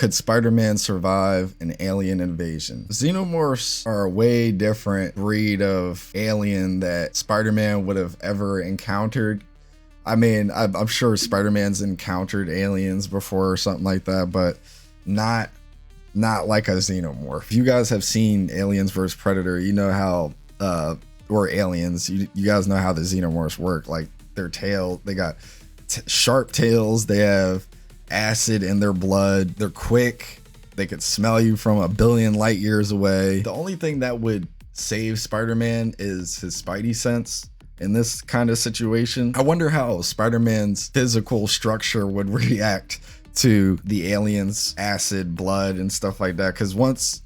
Could Spider-Man survive an alien invasion? Xenomorphs are a way different breed of alien that Spider-Man would have ever encountered. I mean, I'm sure Spider-Man's encountered aliens before or something like that, but not like a Xenomorph. If you guys have seen Aliens vs. Predator, you know how, or Aliens, you guys know how the Xenomorphs work. Like their tail, they got sharp tails, they have acid in their blood, they're quick, they could smell you from a billion light years away. The only thing that would save Spider-Man is his spidey sense in this kind of situation. I wonder how Spider-Man's physical structure would react to the aliens' acid, blood, and stuff like that. Because once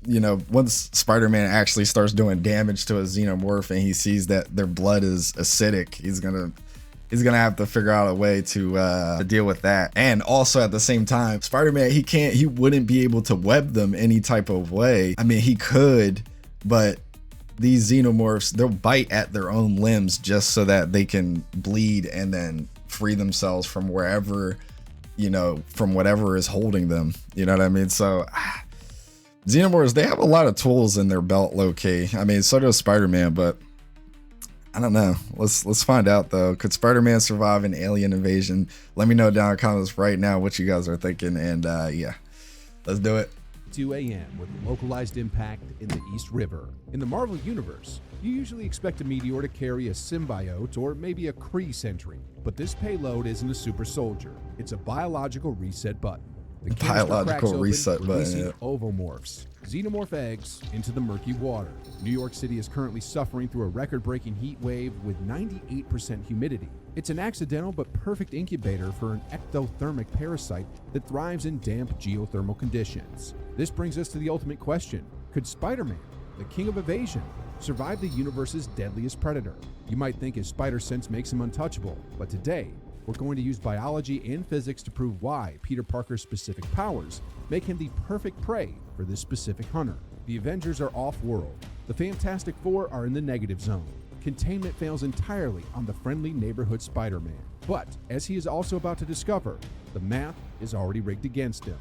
Spider-Man actually starts doing damage to a Xenomorph and he sees that their blood is acidic, he's gonna have to figure out a way to deal with that. And also at the same time, Spider-Man, he wouldn't be able to web them any type of way. I mean, he could, but these Xenomorphs, they'll bite at their own limbs just so that they can bleed and then free themselves from wherever, from whatever is holding them. You know what I mean? So Xenomorphs, they have a lot of tools in their belt, low-key. I mean, so does Spider-Man, but I don't know. Let's find out though. Could Spider-Man survive an alien invasion? Let me know down in the comments right now what you guys are thinking, and yeah, let's do it. 2 a.m. with localized impact in the East River. In the Marvel Universe, you usually expect a meteor to carry a symbiote or maybe a Kree sentry, but this payload isn't a super soldier. It's a biological reset button. The biological reset button, releasing ovomorphs, xenomorph eggs, into the murky water. New York City is currently suffering through a record-breaking heat wave with 98% humidity. It's an accidental but perfect incubator for an ectothermic parasite that thrives in damp geothermal conditions. This brings us to the ultimate question. Could Spider-Man, the king of evasion, survive the universe's deadliest predator? You might think his spider sense makes him untouchable, but today, we're going to use biology and physics to prove why Peter Parker's specific powers make him the perfect prey for this specific hunter. The Avengers are off-world. The Fantastic Four are in the negative zone. Containment fails entirely on the friendly neighborhood Spider-Man. But, as he is also about to discover, the math is already rigged against him.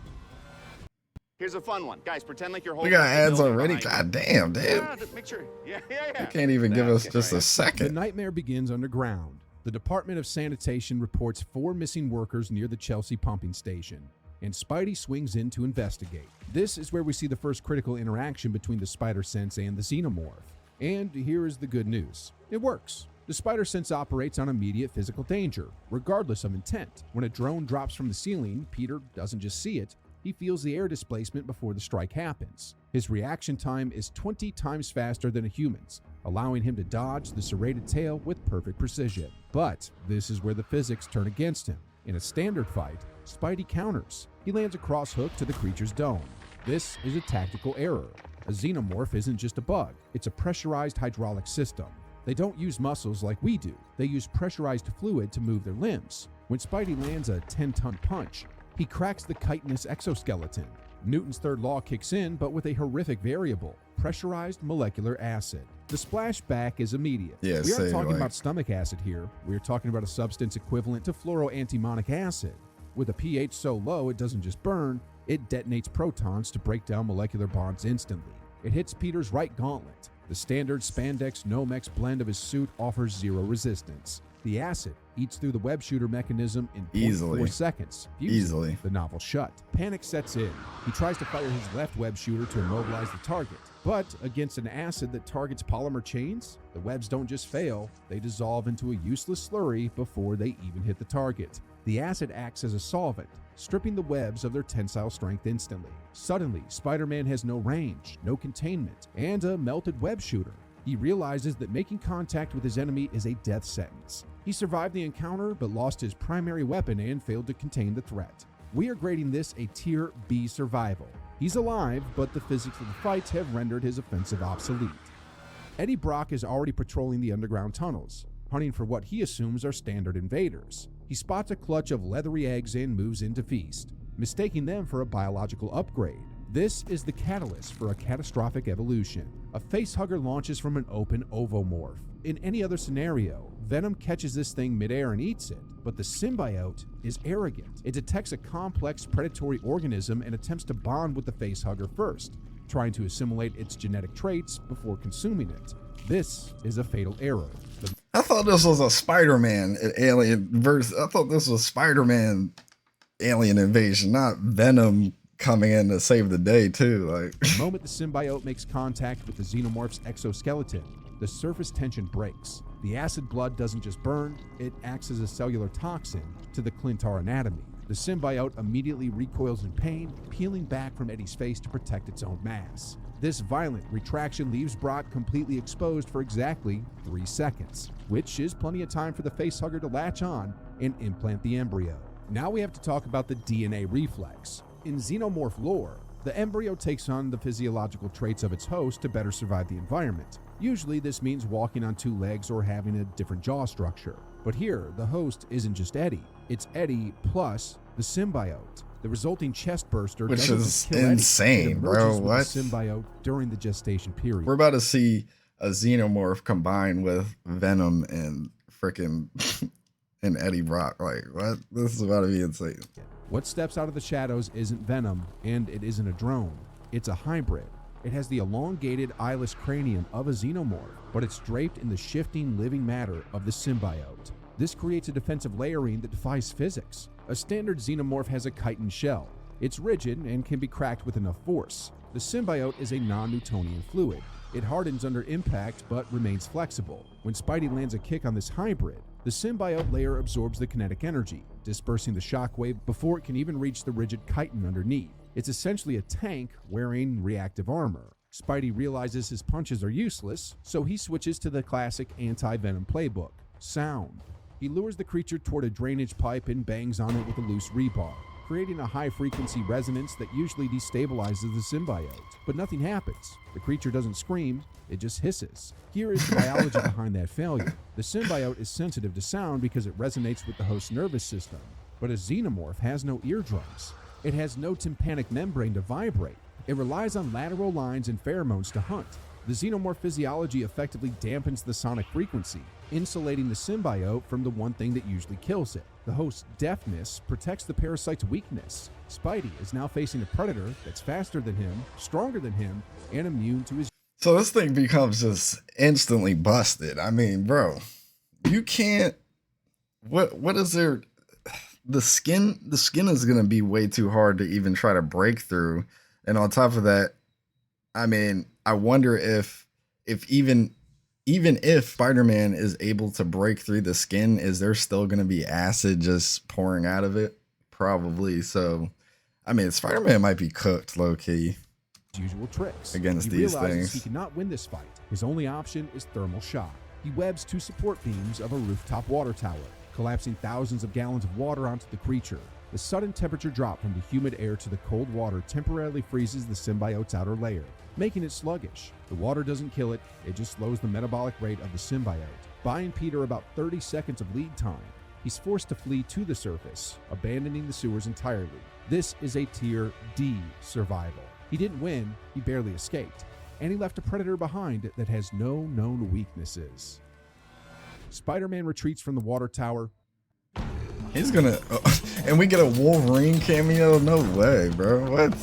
Here's a fun one. Guys, pretend like you're holding... We got ads already? God damn, dude. Make sure. Yeah. You can't even give us just a second. The nightmare begins underground. The Department of Sanitation reports 4 missing workers near the Chelsea pumping station, and Spidey swings in to investigate. This is where we see the first critical interaction between the spider sense and the Xenomorph. And here is the good news. It works. The spider sense operates on immediate physical danger, regardless of intent. When a drone drops from the ceiling, Peter doesn't just see it, he feels the air displacement before the strike happens. His reaction time is 20 times faster than a human's, allowing him to dodge the serrated tail with perfect precision. But this is where the physics turn against him. In a standard fight, Spidey counters. He lands a cross hook to the creature's dome. This is a tactical error. A Xenomorph isn't just a bug, it's a pressurized hydraulic system. They don't use muscles like we do, they use pressurized fluid to move their limbs. When Spidey lands a 10-ton punch, he cracks the chitinous exoskeleton. Newton's third law kicks in, but with a horrific variable, pressurized molecular acid. The splashback is immediate. We aren't talking about stomach acid here. We're talking about a substance equivalent to fluoroantimonic acid. With a pH so low it doesn't just burn, it detonates protons to break down molecular bonds instantly. It hits Peter's right gauntlet. The standard spandex Nomex blend of his suit offers 0 resistance. The acid eats through the web shooter mechanism in 0.4 seconds, fusing the novel shut. Panic sets in. He tries to fire his left web shooter to immobilize the target. But against an acid that targets polymer chains, the webs don't just fail, they dissolve into a useless slurry before they even hit the target. The acid acts as a solvent, stripping the webs of their tensile strength instantly. Suddenly, Spider-Man has no range, no containment, and a melted web shooter. He realizes that making contact with his enemy is a death sentence. He survived the encounter, but lost his primary weapon and failed to contain the threat. We are grading this a Tier B survival. He's alive, but the physics of the fight have rendered his offensive obsolete. Eddie Brock is already patrolling the underground tunnels, hunting for what he assumes are standard invaders. He spots a clutch of leathery eggs and moves in to feast, mistaking them for a biological upgrade. This is the catalyst for a catastrophic evolution. A facehugger launches from an open ovomorph. In any other scenario, Venom catches this thing midair and eats it, but the symbiote is arrogant. It detects a complex predatory organism and attempts to bond with the facehugger first, trying to assimilate its genetic traits before consuming it. This is a fatal error. I thought this was a Spider-Man alien verse. I thought this was Spider-Man alien invasion, not Venom coming in to save the day too. Like the moment the symbiote makes contact with the Xenomorph's exoskeleton, the surface tension breaks. The acid blood doesn't just burn, it acts as a cellular toxin to the Clintar anatomy. The symbiote immediately recoils in pain, peeling back from Eddie's face to protect its own mass. This violent retraction leaves Brock completely exposed for exactly 3 seconds, which is plenty of time for the facehugger to latch on and implant the embryo. Now we have to talk about the DNA reflex. In Xenomorph lore, the embryo takes on the physiological traits of its host to better survive the environment. Usually this means walking on 2 legs or having a different jaw structure. But here, the host isn't just Eddie, it's Eddie plus the symbiote. The resulting chest burster, which is insane, bro. What? The symbiote during the gestation period. We're about to see a Xenomorph combined with Venom and freaking and Eddie Brock. Like, what? This is about to be insane. What steps out of the shadows isn't Venom, and it isn't a drone. It's a hybrid. It has the elongated, eyeless cranium of a Xenomorph, but it's draped in the shifting, living matter of the symbiote. This creates a defensive layering that defies physics. A standard Xenomorph has a chitin shell. It's rigid and can be cracked with enough force. The symbiote is a non-Newtonian fluid. It hardens under impact but remains flexible. When Spidey lands a kick on this hybrid, the symbiote layer absorbs the kinetic energy, dispersing the shockwave before it can even reach the rigid chitin underneath. It's essentially a tank wearing reactive armor. Spidey realizes his punches are useless, so he switches to the classic anti-venom playbook, sound. He lures the creature toward a drainage pipe and bangs on it with a loose rebar, creating a high-frequency resonance that usually destabilizes the symbiote. But nothing happens. The creature doesn't scream, it just hisses. Here is the biology behind that failure. The symbiote is sensitive to sound because it resonates with the host's nervous system. But a Xenomorph has no eardrums. It has no tympanic membrane to vibrate. It relies on lateral lines and pheromones to hunt. The Xenomorph physiology effectively dampens the sonic frequency, insulating the symbiote from the one thing that usually kills it. The host's deafness protects the parasite's weakness. Spidey is now facing a predator that's faster than him, stronger than him, and immune to his... So this thing becomes just instantly busted. I mean, bro, you can't... What is there... The skin is going to be way too hard to even try to break through. And on top of that, I mean, I wonder if even if Spider-Man is able to break through the skin, is there still going to be acid just pouring out of it? Probably. So, I mean, Spider-Man might be cooked low-key. Usual tricks Against he these realizes things. He cannot win this fight. His only option is thermal shock. He webs 2 support beams of a rooftop water tower, collapsing thousands of gallons of water onto the creature. The sudden temperature drop from the humid air to the cold water temporarily freezes the symbiote's outer layer, making it sluggish. The water doesn't kill it, it just slows the metabolic rate of the symbiote, buying Peter about 30 seconds of lead time. He's forced to flee to the surface, abandoning the sewers entirely. This is a Tier D survival. He didn't win, he barely escaped, and he left a predator behind that has no known weaknesses. Spider-Man retreats from the water tower. He's gonna... and we get a Wolverine cameo? No way, bro. What?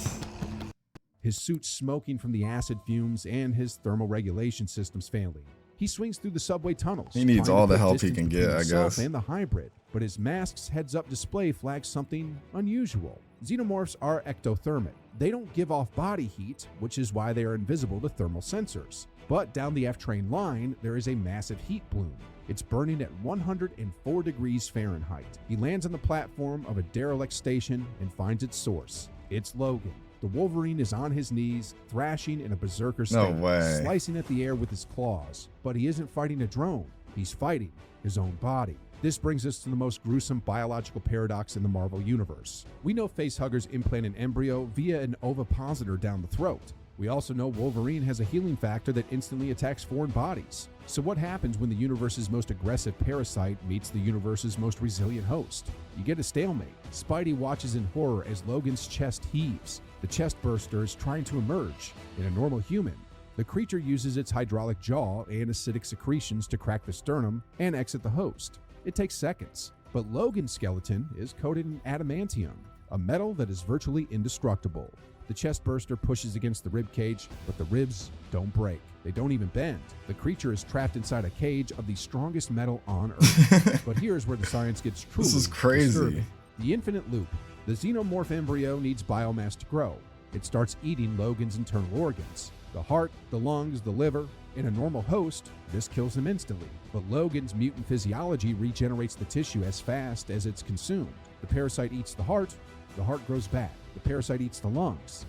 His suit smoking from the acid fumes and his thermal regulation systems failing. He swings through the subway tunnels. He needs all the help he can get, I guess. And the hybrid, but his mask's heads-up display flags something unusual. Xenomorphs are ectothermic. They don't give off body heat, which is why they are invisible to thermal sensors. But down the F-train line, there is a massive heat bloom. It's burning at 104 degrees Fahrenheit. He lands on the platform of a derelict station and finds its source. It's Logan. The Wolverine is on his knees, thrashing in a berserker state, slicing at the air with his claws. But he isn't fighting a drone. He's fighting his own body. This brings us to the most gruesome biological paradox in the Marvel Universe. We know facehuggers implant an embryo via an ovipositor down the throat. We also know Wolverine has a healing factor that instantly attacks foreign bodies. So what happens when the universe's most aggressive parasite meets the universe's most resilient host? You get a stalemate. Spidey watches in horror as Logan's chest heaves. The chest burster is trying to emerge. In a normal human, the creature uses its hydraulic jaw and acidic secretions to crack the sternum and exit the host. It takes seconds. But Logan's skeleton is coated in adamantium, a metal that is virtually indestructible. The chest burster pushes against the rib cage, but the ribs don't break. They don't even bend. The creature is trapped inside a cage of the strongest metal on Earth. But here's where the science gets truly This is crazy. disturbing. The infinite loop. The xenomorph embryo needs biomass to grow. It starts eating Logan's internal organs. The heart, the lungs, the liver. In a normal host, this kills him instantly. But Logan's mutant physiology regenerates the tissue as fast as it's consumed. The parasite eats the heart grows back. The parasite eats the lungs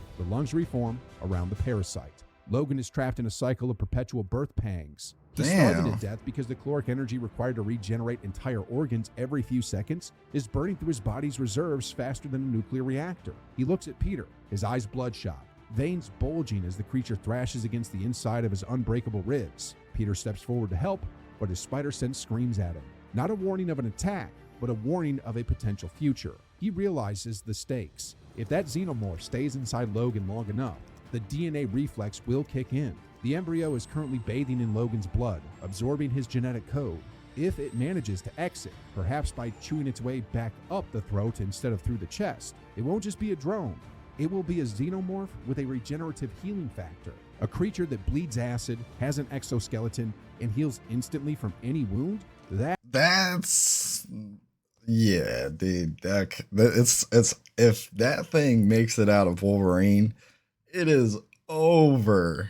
reform around the parasite. Logan is trapped in a cycle of perpetual birth pangs. He's starving to death because the caloric energy required to regenerate entire organs every few seconds is burning through his body's reserves faster than a nuclear reactor. He looks at Peter, his eyes bloodshot, veins bulging as the creature thrashes against the inside of his unbreakable ribs. Peter steps forward to help, but his spider sense screams at him. Not a warning of an attack, but a warning of a potential future. He realizes the stakes. If that xenomorph stays inside Logan long enough, the DNA reflex will kick in. The embryo is currently bathing in Logan's blood, absorbing his genetic code. If it manages to exit, perhaps by chewing its way back up the throat instead of through the chest, it won't just be a drone. It will be a xenomorph with a regenerative healing factor. A creature that bleeds acid, has an exoskeleton, and heals instantly from any wound. That's... Yeah, dude. It's if that thing makes it out of Wolverine, it is over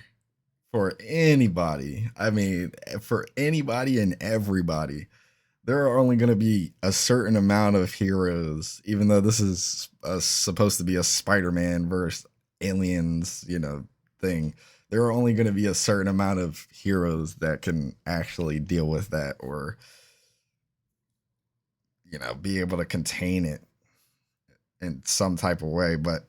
for anybody. I mean, for anybody and everybody. There are only going to be a certain amount of heroes, even though this is supposed to be a Spider-Man versus aliens, thing. There are only going to be a certain amount of heroes that can actually deal with that, or be able to contain it in some type of way. But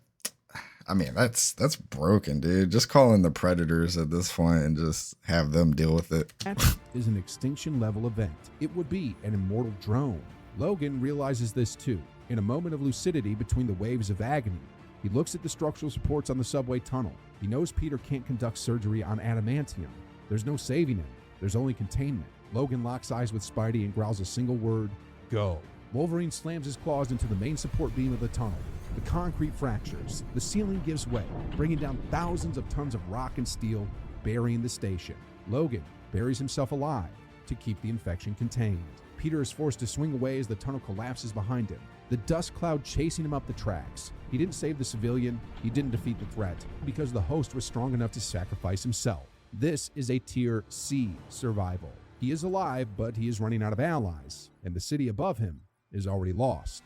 I mean, that's broken, dude. Just call in the Predators at this point and just have them deal with it. That is an extinction level event. It would be an immortal drone. Logan realizes this too. In a moment of lucidity between the waves of agony, he looks at the structural supports on the subway tunnel. He knows Peter can't conduct surgery on adamantium. There's no saving him. There's only containment. Logan locks eyes with Spidey and growls a single word: go. Wolverine slams his claws into the main support beam of the tunnel. The concrete fractures. The ceiling gives way, bringing down thousands of tons of rock and steel, burying the station. Logan buries himself alive to keep the infection contained. Peter is forced to swing away as the tunnel collapses behind him, the dust cloud chasing him up the tracks. He didn't save the civilian, he didn't defeat the threat, because the host was strong enough to sacrifice himself. This is a Tier C survival. He is alive, but he is running out of allies, and the city above him is already lost.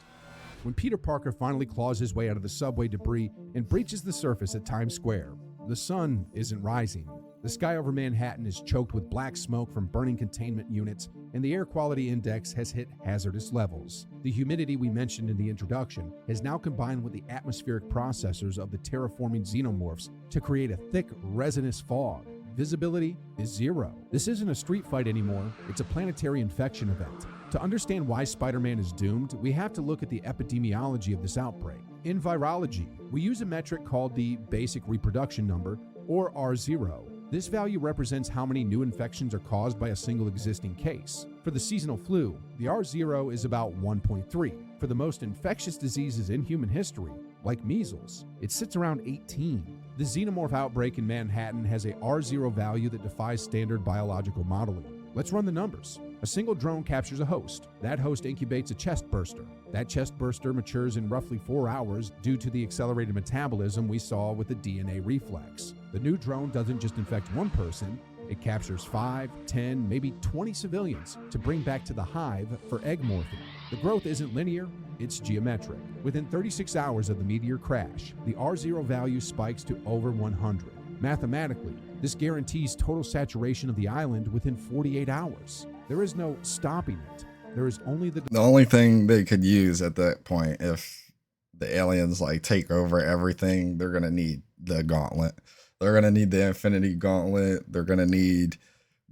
When Peter Parker finally claws his way out of the subway debris and breaches the surface at Times Square, the sun isn't rising. The sky over Manhattan is choked with black smoke from burning containment units, and the air quality index has hit hazardous levels. The humidity we mentioned in the introduction has now combined with the atmospheric processors of the terraforming xenomorphs to create a thick, resinous fog. Visibility is zero. This isn't a street fight anymore, it's a planetary infection event. To understand why Spider-Man is doomed, we have to look at the epidemiology of this outbreak. In virology, we use a metric called the basic reproduction number, or R0. This value represents how many new infections are caused by a single existing case. For the seasonal flu, the R0 is about 1.3. For the most infectious diseases in human history, like measles, it sits around 18. The xenomorph outbreak in Manhattan has a R0 value that defies standard biological modeling. Let's run the numbers. A single drone captures a host. That host incubates a chest burster. That chest burster matures in roughly 4 hours due to the accelerated metabolism we saw with the DNA reflex. The new drone doesn't just infect one person, it captures 5, 10, maybe 20 civilians to bring back to the hive for egg morphing. The growth isn't linear, it's geometric. Within 36 hours of the meteor crash, the R0 value spikes to over 100. Mathematically, this guarantees total saturation of the island within 48 hours. There is no stopping it. There is only the only thing they could use at that point, if the aliens take over everything, they're gonna need the gauntlet. They're gonna need the Infinity Gauntlet. They're gonna need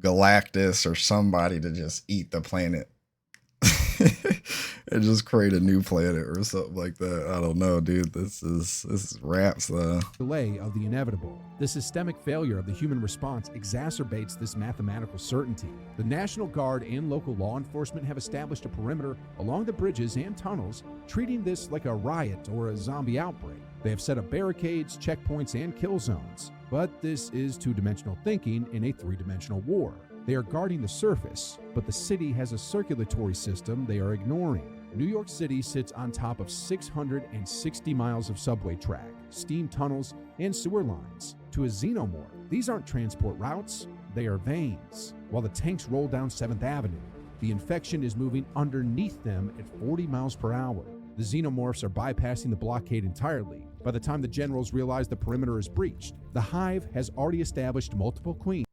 Galactus or somebody to just eat the planet. and just create a new planet or something like that. I don't know, dude. This is raps though. Delay of the inevitable. The systemic failure of the human response exacerbates this mathematical certainty. The National Guard and local law enforcement have established a perimeter along the bridges and tunnels, treating this like a riot or a zombie outbreak. They have set up barricades, checkpoints, and kill zones. But this is two-dimensional thinking in a three-dimensional war. They are guarding the surface, but the city has a circulatory system they are ignoring. New York City sits on top of 660 miles of subway track, steam tunnels, and sewer lines. To a xenomorph, these aren't transport routes, they are veins. While the tanks roll down 7th Avenue, the infection is moving underneath them at 40 miles per hour. The xenomorphs are bypassing the blockade entirely. By the time the generals realize the perimeter is breached, the hive has already established multiple queens.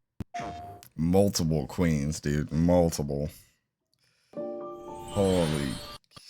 Multiple queens, dude. Multiple. Holy.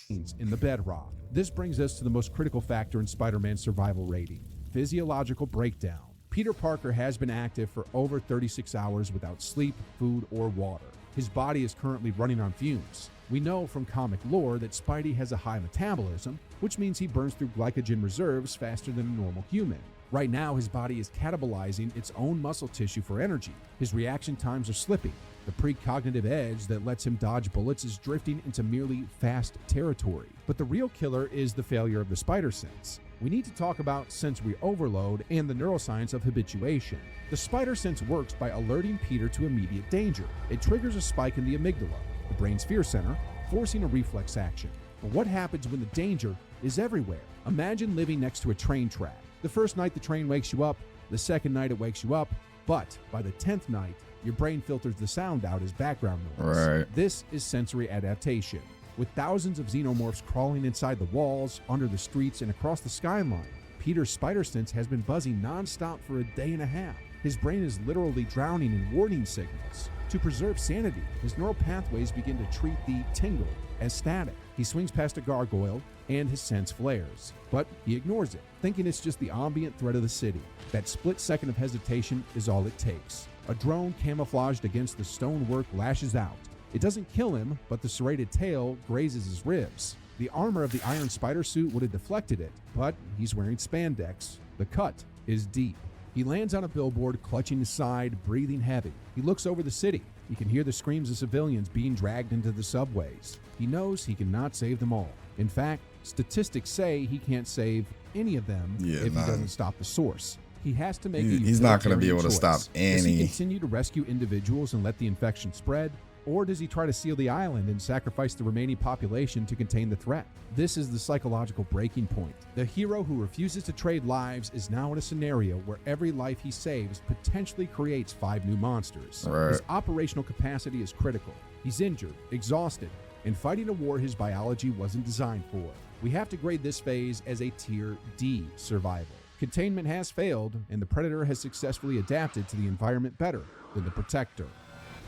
In the bedrock. This brings us to the most critical factor in Spider-Man's survival rating: physiological breakdown. Peter Parker has been active for over 36 hours without sleep, food, or water. His body is currently running on fumes. We know from comic lore that Spidey has a high metabolism, which means he burns through glycogen reserves faster than a normal human. Right now, his body is catabolizing its own muscle tissue for energy. His reaction times are slipping. The precognitive edge that lets him dodge bullets is drifting into merely fast territory. But the real killer is the failure of the spider sense. We need to talk about sensory overload and the neuroscience of habituation. The spider sense works by alerting Peter to immediate danger. It triggers a spike in the amygdala, the brain's fear center, forcing a reflex action. But what happens when the danger is everywhere? Imagine living next to a train track. The first night the train wakes you up, the second night it wakes you up, but by the 10th night, your brain filters the sound out as background noise. Right. This is sensory adaptation. With thousands of xenomorphs crawling inside the walls, under the streets, and across the skyline, Peter's spider sense has been buzzing nonstop for a day and a half. His brain is literally drowning in warning signals. To preserve sanity, his neural pathways begin to treat the tingle as static. He swings past a gargoyle, and his sense flares. But he ignores it, thinking it's just the ambient threat of the city. That split second of hesitation is all it takes. A drone camouflaged against the stonework lashes out. It doesn't kill him, but the serrated tail grazes his ribs. The armor of the iron spider suit would have deflected it, but he's wearing spandex. The cut is deep. He lands on a billboard, clutching his side, breathing heavy. He looks over the city. He can hear the screams of civilians being dragged into the subways. He knows he cannot save them all. In fact, statistics say he can't save any of them if he doesn't stop the source. He has to make He's not going to be able to stop any. Does he continue to rescue individuals and let the infection spread? Or does he try to seal the island and sacrifice the remaining population to contain the threat? This is the psychological breaking point. The hero who refuses to trade lives is now in a scenario where every life he saves potentially creates 5 new monsters. Right. His operational capacity is critical. He's injured, exhausted, and fighting a war his biology wasn't designed for. We have to grade this phase as a Tier D survival. Containment has failed, and the Predator has successfully adapted to the environment better than the Protector.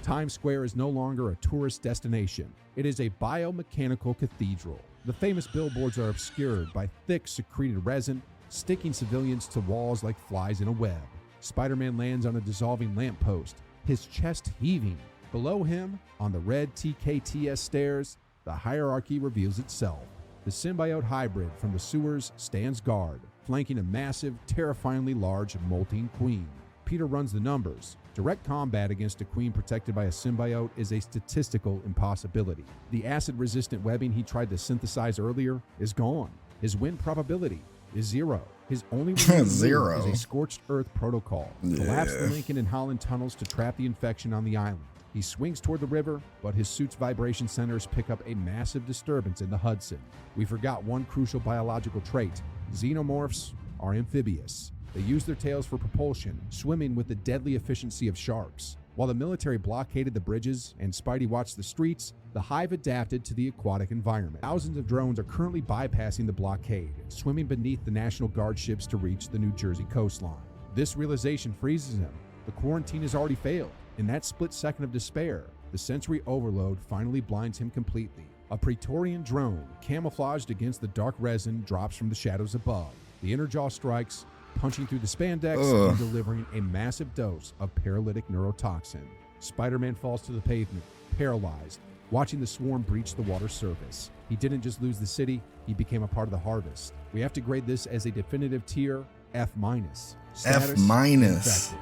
Times Square is no longer a tourist destination. It is a biomechanical cathedral. The famous billboards are obscured by thick secreted resin, sticking civilians to walls like flies in a web. Spider-Man lands on a dissolving lamppost, his chest heaving. Below him, on the red TKTS stairs, the hierarchy reveals itself. The symbiote hybrid from the sewers stands guard, flanking a massive, terrifyingly large, molting queen. Peter runs the numbers. Direct combat against a queen protected by a symbiote is a statistical impossibility. The acid-resistant webbing he tried to synthesize earlier is gone. His win probability is 0. His only Zero. is a scorched earth protocol. Collapse the Lincoln and Holland tunnels to trap the infection on the island. He swings toward the river, but his suit's vibration centers pick up a massive disturbance in the Hudson. We forgot one crucial biological trait. Xenomorphs are amphibious. They use their tails for propulsion, swimming with the deadly efficiency of sharks. While the military blockaded the bridges and Spidey watched the streets, the hive adapted to the aquatic environment. Thousands of drones are currently bypassing the blockade, swimming beneath the National Guard ships to reach the New Jersey coastline. This realization freezes him. The quarantine has already failed. In that split second of despair, the sensory overload finally blinds him completely. A Praetorian drone, camouflaged against the dark resin, drops from the shadows above. The inner jaw strikes, punching through the spandex and delivering a massive dose of paralytic neurotoxin. Spider-Man falls to the pavement, paralyzed, watching the swarm breach the water surface. He didn't just lose the city, he became a part of the harvest. We have to grade this as a definitive tier F-. Status F-. infected.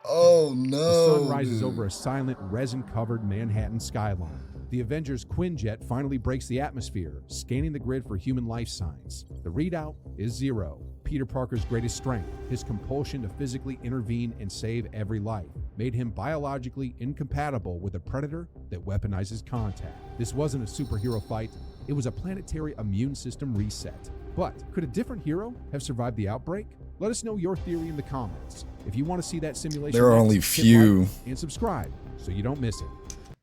Oh no. The sun rises dude. over a silent, resin-covered Manhattan skyline. The Avengers' Quinjet finally breaks the atmosphere, scanning the grid for human life signs. The readout is 0. Peter Parker's greatest strength, his compulsion to physically intervene and save every life, made him biologically incompatible with a predator that weaponizes contact. This wasn't a superhero fight, it was a planetary immune system reset. But could a different hero have survived the outbreak? Let us know your theory in the comments. If you want to see that simulation, there are only hit few like and subscribe so you don't miss it.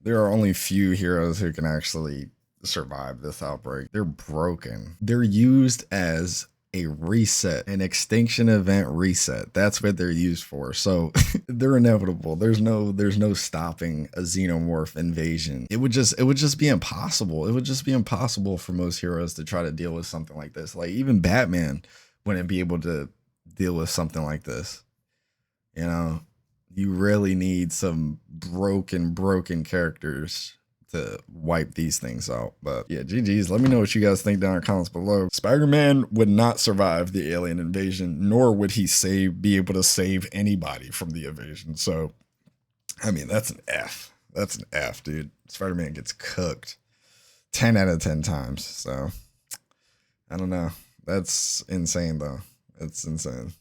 There are only few heroes who can actually survive this outbreak. They're broken. They're used as a reset, an extinction event reset. That's what they're used for. So they're inevitable. There's no stopping a Xenomorph invasion. It would just be impossible. It would just be impossible for most heroes to try to deal with something like this. Like even Batman wouldn't be able to deal with something like this. You know, you really need some broken characters to wipe these things out. But yeah, GG's. Let me know what you guys think down in the comments below. Spider-Man would not survive the alien invasion, nor would he be able to save anybody from the invasion. So, I mean, that's an F. That's an F, dude. Spider-Man gets cooked 10 out of 10 times. So, I don't know. That's insane, though. It's insane.